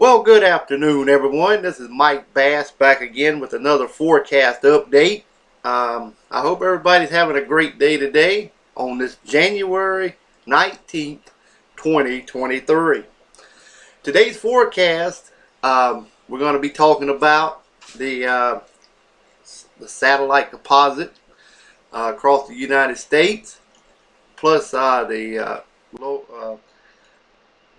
Well, good afternoon, everyone. This is Mike Bass back again with another forecast update. I hope everybody's having a great day today on this January 19th, 2023. Today's forecast, we're going to be talking about the satellite composite across the United States, plus the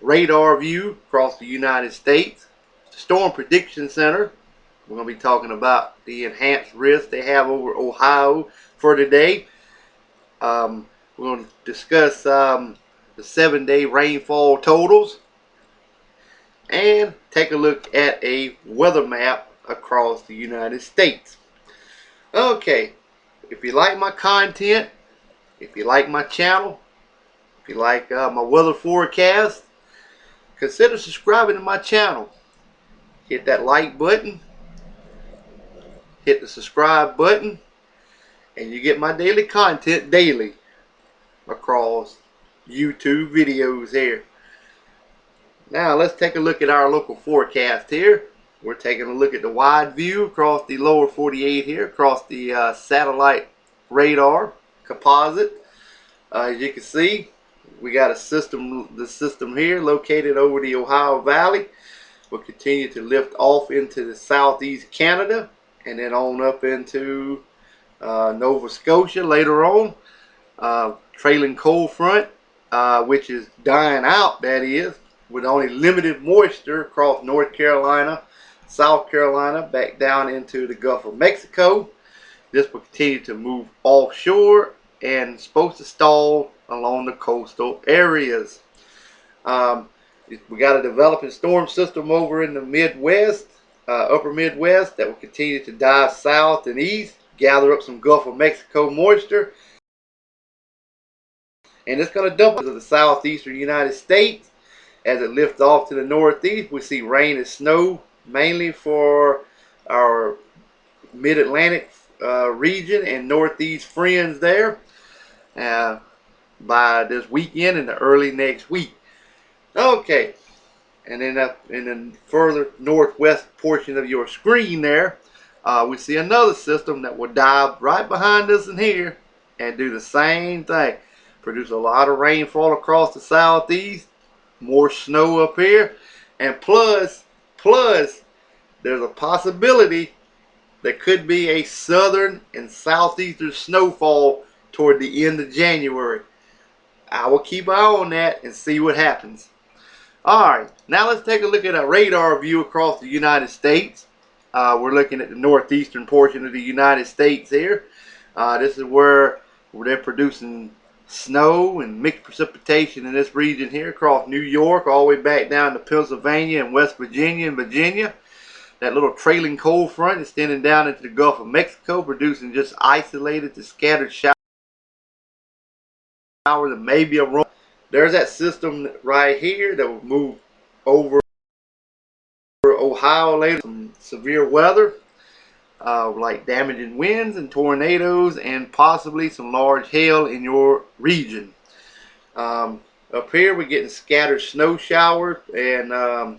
radar view across the United States. Storm Prediction Center, we're going to be talking about the enhanced risk they have over Ohio for today. We're going to discuss the 7-day rainfall totals and take a look at a weather map across the United States. Okay, if you like my content, if you like my channel, if you like my weather forecast, consider subscribing to my channel. Hit that like button, hit the subscribe button, and you get my daily content daily across YouTube videos here. Now let's take a look at our local forecast here. We're taking a look at the wide view across the lower 48 here, across the satellite radar composite. As you can see, we got the system here located over the Ohio Valley. We'll continue to lift off into the southeast Canada and then on up into Nova Scotia later on. Trailing cold front, which is dying out, that is, with only limited moisture across North Carolina, South Carolina, back down into the Gulf of Mexico. This will continue to move offshore and is supposed to stall along the coastal areas. We got a developing storm system over in the Midwest, upper Midwest, that will continue to dive south and east, gather up some Gulf of Mexico moisture, and it's going to dump into the southeastern United States. As it lifts off to the northeast, we see rain and snow mainly for our mid-Atlantic region and northeast friends there by this weekend and the early next week. Okay, and then up in the further northwest portion of your screen there, we see another system that will dive right behind us in here and do the same thing. Produce a lot of rainfall across the southeast, more snow up here, and plus there's a possibility there could be a southern and southeastern snowfall toward the end of January. I will keep an eye on that and see what happens. Alright, now let's take a look at a radar view across the United States. We're looking at the northeastern portion of the United States here. This is where they're producing snow and mixed precipitation in this region here across New York all the way back down to Pennsylvania and West Virginia and Virginia. That little trailing cold front extending down into the Gulf of Mexico, producing just isolated to scattered showers and maybe a rain. There's that system right here that will move over Ohio later. Some severe weather, like damaging winds and tornadoes and possibly some large hail in your region. Up here we're getting scattered snow showers and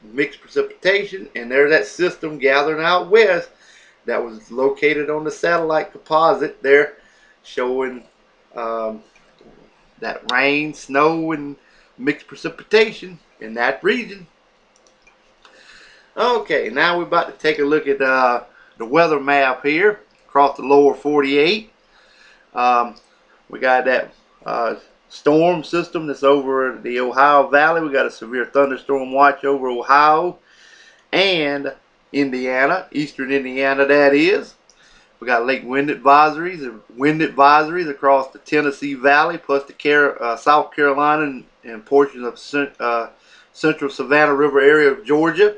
mixed precipitation, and there's that system gathering out west that was located on the satellite composite there, showing that rain, snow, and mixed precipitation in that region. Okay, now we're about to take a look at the weather map here across the lower 48. We got that storm system that's over the Ohio Valley. We got a severe thunderstorm watch over Ohio and Indiana, eastern Indiana that is. We got lake wind advisories and wind advisories across the Tennessee Valley, plus the South Carolina and portions of central Savannah River area of Georgia.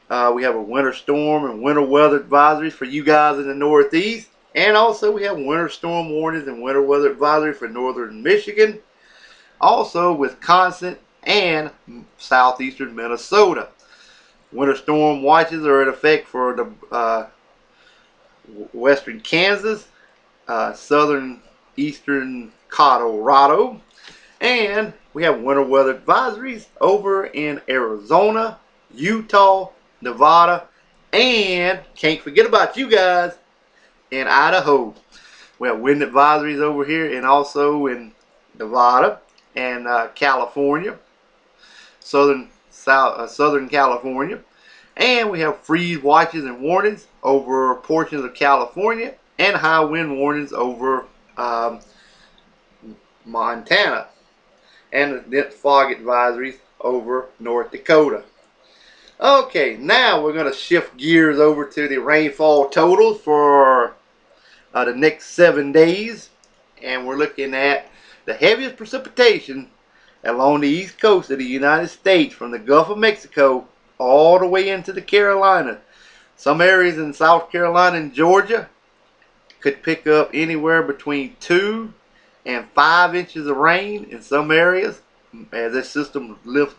We have a winter storm and winter weather advisories for you guys in the Northeast. And also we have winter storm warnings and winter weather advisory for northern Michigan. Also Wisconsin and southeastern Minnesota. Winter storm watches are in effect for the western Kansas, southern eastern Colorado, and we have winter weather advisories over in Arizona, Utah, Nevada, and can't forget about you guys in Idaho. We have wind advisories over here and also in Nevada and California, Southern California. And we have freeze watches and warnings over portions of California and high wind warnings over Montana, and dense fog advisories over North Dakota. Okay, now we're going to shift gears over to the rainfall totals for the next 7 days, and we're looking at the heaviest precipitation along the east coast of the United States from the Gulf of Mexico all the way into the Carolinas. Some areas in South Carolina and Georgia could pick up anywhere between 2 and 5 inches of rain in some areas as this system lifts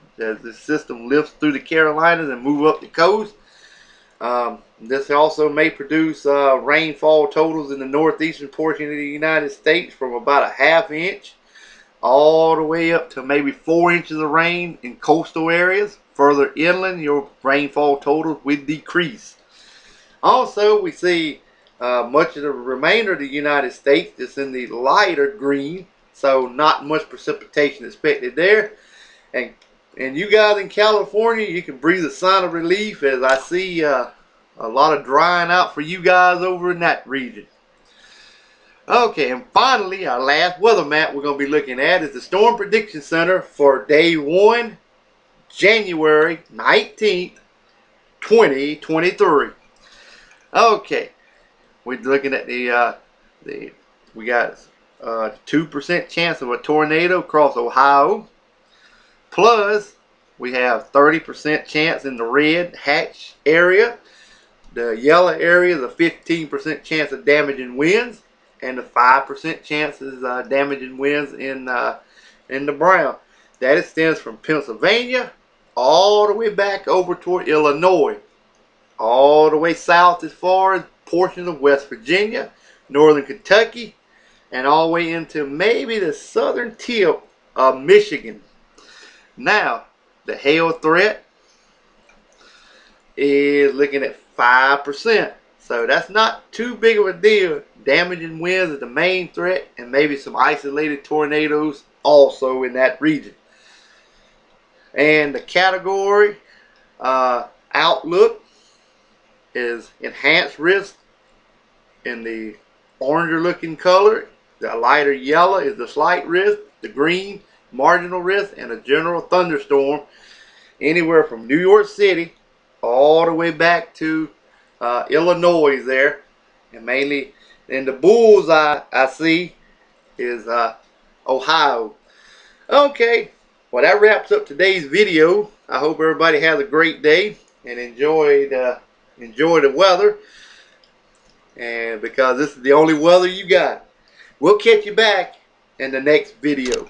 through the Carolinas and move up the coast. This also may produce rainfall totals in the northeastern portion of the United States from about a ½ inch all the way up to maybe 4 inches of rain in coastal areas. Further inland, your rainfall totals will decrease. Also, we see much of the remainder of the United States is in the lighter green, so not much precipitation expected there. And you guys in California, you can breathe a sigh of relief as I see a lot of drying out for you guys over in that region. Okay, and finally, our last weather map we're going to be looking at is the Storm Prediction Center for day 1, January 19th, 2023. Okay, we're looking at we got 2% chance of a tornado across Ohio. Plus, we have 30% chance in the red hatch area. The yellow area is a 15% chance of damaging winds, and the 5% chance is damaging winds in the brown. That extends from Pennsylvania all the way back over toward Illinois, all the way south as far as portions of West Virginia, northern Kentucky, and all the way into maybe the southern tip of Michigan. Now, the hail threat is looking at 5%. So that's not too big of a deal. Damaging winds is the main threat, and maybe some isolated tornadoes also in that region. And the category outlook is enhanced risk in the oranger looking color. The lighter yellow is the slight risk. The green, marginal risk, and a general thunderstorm anywhere from New York City all the way back to Illinois there. And mainly in the bullseye I see is Ohio. Okay, well, that wraps up today's video. I hope everybody has a great day and enjoy the weather, and because this is the only weather you got. We'll catch you back in the next video.